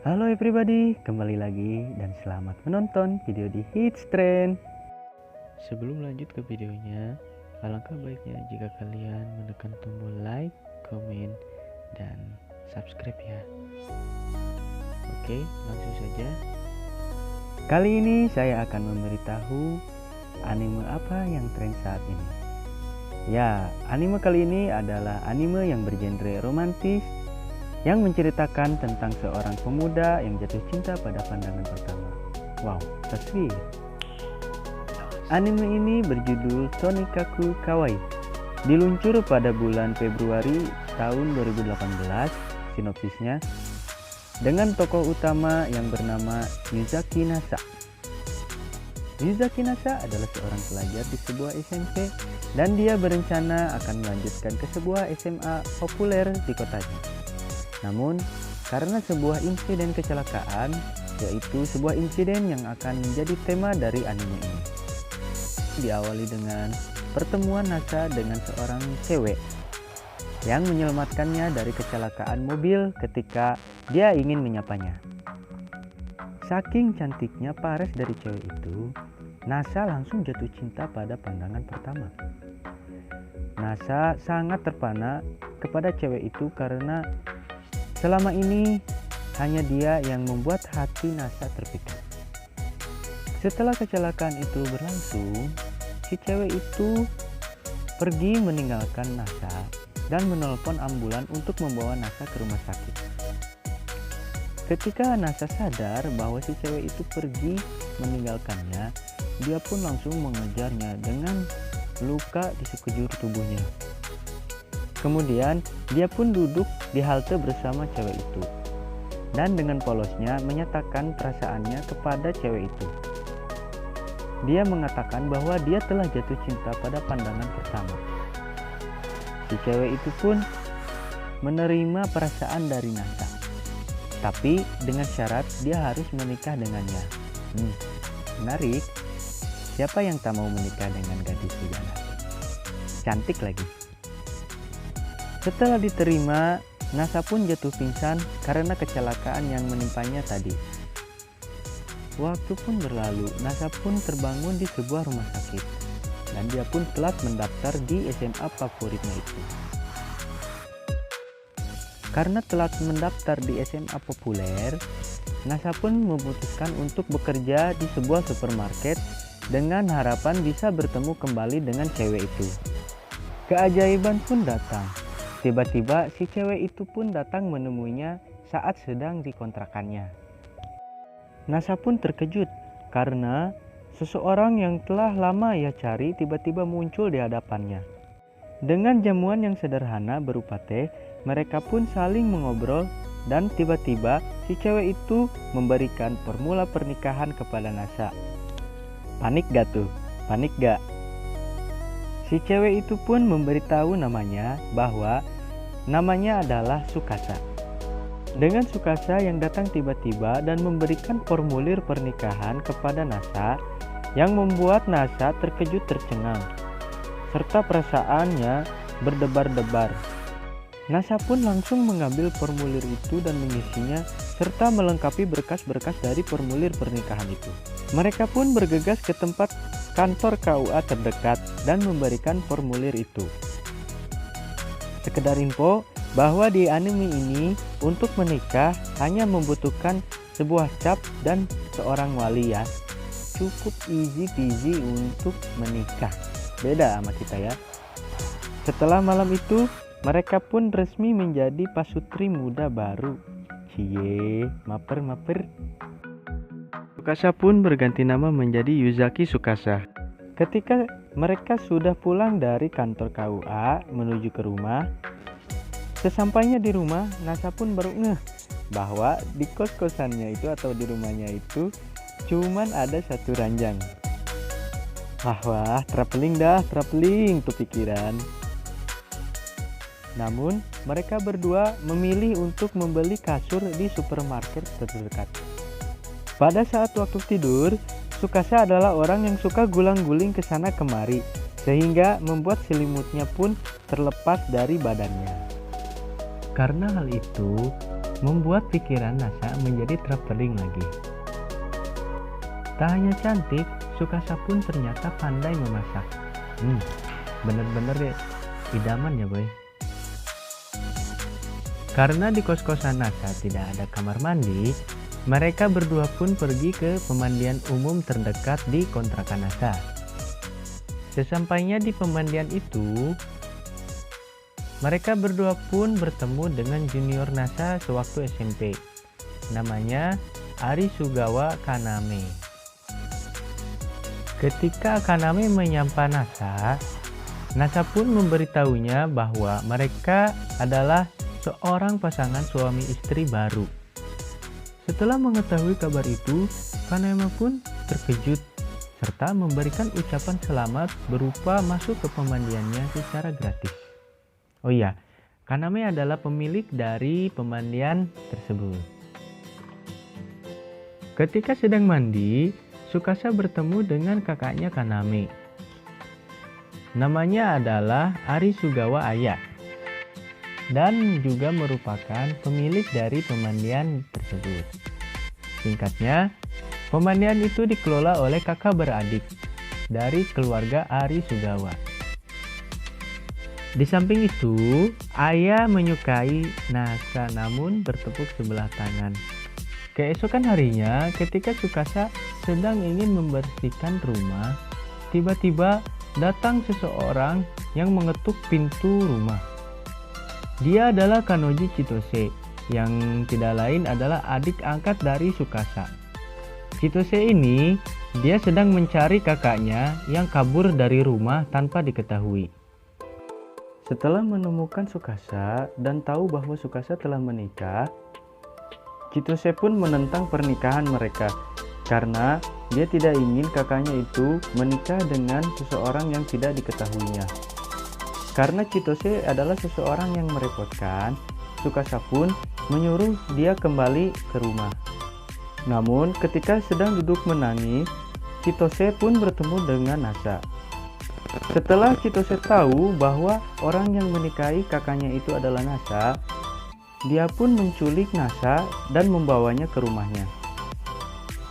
Halo everybody, kembali lagi dan selamat menonton video di Hits Trend. Sebelum lanjut ke videonya, alangkah baiknya jika kalian menekan tombol like, komen, dan subscribe ya. Oke, langsung saja. Kali ini saya akan memberitahu anime apa yang tren saat ini. Ya, anime kali ini adalah anime yang bergenre romantis yang menceritakan tentang seorang pemuda yang jatuh cinta pada pandangan pertama. Wow, so sweet. Anime ini berjudul Tonikaku Kawaii. Diluncur pada bulan Februari tahun 2018, sinopsisnya, dengan tokoh utama yang bernama Yuzaki Nasa. Yuzaki Nasa adalah seorang pelajar di sebuah SMP dan dia berencana akan melanjutkan ke sebuah SMA populer di kotanya. Namun, karena sebuah insiden kecelakaan, yaitu sebuah insiden yang akan menjadi tema dari anime ini. Diawali dengan pertemuan Nasa dengan seorang cewek yang menyelamatkannya dari kecelakaan mobil ketika dia ingin menyapanya. Saking cantiknya paras dari cewek itu, Nasa langsung jatuh cinta pada pandangan pertama. Nasa sangat terpana kepada cewek itu karena selama ini hanya dia yang membuat hati Nasa terpikat. Setelah kecelakaan itu berlangsung, si cewek itu pergi meninggalkan Nasa dan menelpon ambulan untuk membawa Nasa ke rumah sakit. Ketika Nasa sadar bahwa si cewek itu pergi meninggalkannya, dia pun langsung mengejarnya dengan luka di sekujur tubuhnya. Kemudian dia pun duduk di halte bersama cewek itu dan dengan polosnya menyatakan perasaannya kepada cewek itu. Dia mengatakan bahwa dia telah jatuh cinta pada pandangan pertama. Si cewek itu pun menerima perasaan dari Nasa, tapi dengan syarat dia harus menikah dengannya. Menarik. Siapa yang tak mau menikah dengan gadis pujana? Cantik lagi. Setelah diterima, Nasa pun jatuh pingsan karena kecelakaan yang menimpanya tadi. Waktu pun berlalu, Nasa pun terbangun di sebuah rumah sakit dan dia pun telat mendaftar di SMA favoritnya itu. Karena telat mendaftar di SMA populer, Nasa pun memutuskan untuk bekerja di sebuah supermarket dengan harapan bisa bertemu kembali dengan cewek itu. Keajaiban pun datang. Tiba-tiba si cewek itu pun datang menemuinya saat sedang di kontrakannya. Nasa pun terkejut karena seseorang yang telah lama ia cari tiba-tiba muncul di hadapannya. Dengan jamuan yang sederhana berupa teh, mereka pun saling mengobrol dan tiba-tiba si cewek itu memberikan formula pernikahan kepada Nasa. Panik gak tuh? Panik gak? Si cewek itu pun memberitahu namanya bahwa namanya adalah Tsukasa. Dengan Tsukasa yang datang tiba-tiba dan memberikan formulir pernikahan kepada Nasa yang membuat Nasa terkejut tercengang serta perasaannya berdebar-debar. Nasa pun langsung mengambil formulir itu dan mengisinya serta melengkapi berkas-berkas dari formulir pernikahan itu. Mereka pun bergegas ke tempat kantor KUA terdekat dan memberikan formulir itu. Sekedar info bahwa di anime ini untuk menikah hanya membutuhkan sebuah cap dan seorang wali ya. Cukup easy peasy untuk menikah. Beda sama kita ya. Setelah malam itu, mereka pun resmi menjadi pasutri muda baru. Cie, maper. Tsukasa pun berganti nama menjadi Yuzaki Tsukasa. Ketika mereka sudah pulang dari kantor KUA menuju ke rumah, sesampainya di rumah, Nasa pun baru ngeh bahwa di kos-kosannya itu atau di rumahnya itu cuman ada satu ranjang. Wah, traveling tuh pikiran. Namun, mereka berdua memilih untuk membeli kasur di supermarket terdekat. Pada saat waktu tidur, Tsukasa adalah orang yang suka gulang-guling ke sana kemari, sehingga membuat selimutnya pun terlepas dari badannya. Karena hal itu, membuat pikiran Nasa menjadi traveling lagi. Tak hanya cantik, Tsukasa pun ternyata pandai memasak. Bener-bener deh, idaman ya boy. Karena di kos-kosan Nasa tidak ada kamar mandi, mereka berdua pun pergi ke pemandian umum terdekat di kontrakan Nasa. Sesampainya di pemandian itu, mereka berdua pun bertemu dengan junior Nasa sewaktu SMP. Namanya Arisugawa Kaname. Ketika Kaname menyapa Nasa, Nasa pun memberitahunya bahwa mereka adalah seorang pasangan suami istri baru. Setelah mengetahui kabar itu, Kaname pun terkejut serta memberikan ucapan selamat berupa masuk ke pemandiannya secara gratis. Oh iya, Kaname adalah pemilik dari pemandian tersebut. Ketika sedang mandi, Tsukasa bertemu dengan kakaknya Kaname. Namanya adalah Arisugawa Aya dan juga merupakan pemilik dari pemandian tersebut. Singkatnya, pemandian itu dikelola oleh kakak beradik dari keluarga Arisugawa. Di samping itu, Aya menyukai Nasa namun bertepuk sebelah tangan. Keesokan harinya, ketika Tsukasa sedang ingin membersihkan rumah, tiba-tiba datang seseorang yang mengetuk pintu rumah. Dia adalah Kanoji Chitose, yang tidak lain adalah adik angkat dari Tsukasa. Chitose ini, dia sedang mencari kakaknya yang kabur dari rumah tanpa diketahui. Setelah menemukan Tsukasa dan tahu bahwa Tsukasa telah menikah, Chitose pun menentang pernikahan mereka karena dia tidak ingin kakaknya itu menikah dengan seseorang yang tidak diketahuinya. Karena Chitose adalah seseorang yang merepotkan, Tsukasa pun menyuruh dia kembali ke rumah. Namun ketika sedang duduk menangis, Chitose pun bertemu dengan Nasa. Setelah Chitose tahu bahwa orang yang menikahi kakaknya itu adalah Nasa, dia pun menculik Nasa dan membawanya ke rumahnya.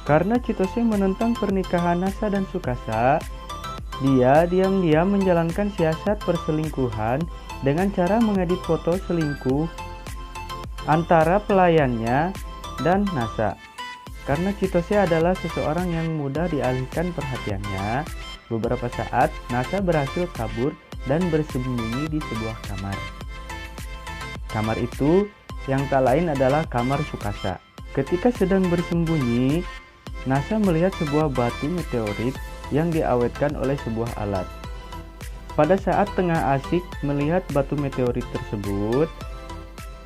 Karena Chitose menentang pernikahan Nasa dan Tsukasa, dia diam-diam menjalankan siasat perselingkuhan dengan cara mengedit foto selingkuh antara pelayannya dan Nasa. Karena Chitose adalah seseorang yang mudah dialihkan perhatiannya, beberapa saat Nasa berhasil kabur dan bersembunyi di sebuah kamar. Kamar itu yang tak lain adalah kamar Tsukasa. Ketika sedang bersembunyi, Nasa melihat sebuah batu meteorit yang diawetkan oleh sebuah alat. Pada saat tengah asik melihat batu meteorit tersebut,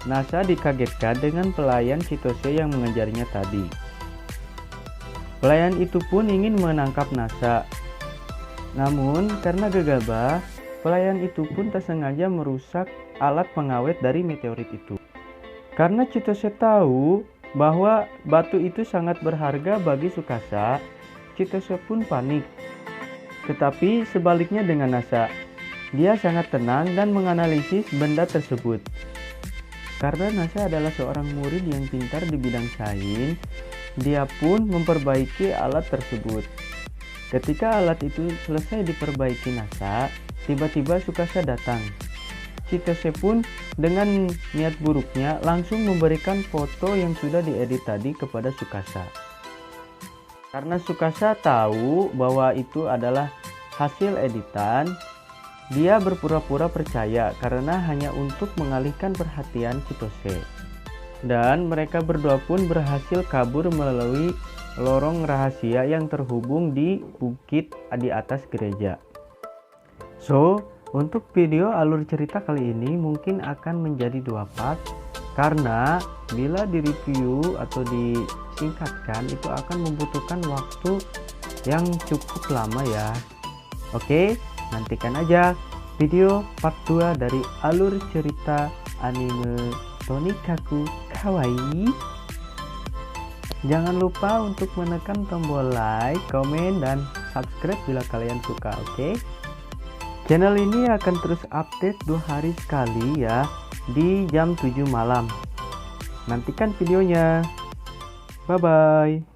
Nasa dikagetkan dengan pelayan Chitose yang mengejarnya tadi. Pelayan itu pun ingin menangkap Nasa. Namun karena gegabah, pelayan itu pun tak sengaja merusak alat pengawet dari meteorit itu. Karena Chitose tahu bahwa batu itu sangat berharga bagi Tsukasa, Chitose pun panik. Tetapi sebaliknya dengan Nasa, dia sangat tenang dan menganalisis benda tersebut. Karena Nasa adalah seorang murid yang pintar di bidang sains, dia pun memperbaiki alat tersebut. Ketika alat itu selesai diperbaiki Nasa, tiba-tiba Tsukasa datang. Chitose pun dengan niat buruknya langsung memberikan foto yang sudah diedit tadi kepada Tsukasa. Karena Tsukasa tahu bahwa itu adalah hasil editan, dia berpura-pura percaya karena hanya untuk mengalihkan perhatian Chitose. Dan mereka berdua pun berhasil kabur melalui lorong rahasia yang terhubung di bukit di atas gereja. Untuk video alur cerita kali ini mungkin akan menjadi 2 part karena bila direview atau disingkatkan itu akan membutuhkan waktu yang cukup lama ya. Oke, nantikan aja video part 2 dari alur cerita anime Tonikaku Kawaii. Jangan lupa untuk menekan tombol like, komen, dan subscribe bila kalian suka, oke? Channel ini akan terus update 2 hari sekali ya, di jam 7 malam. Nantikan videonya. Bye-bye.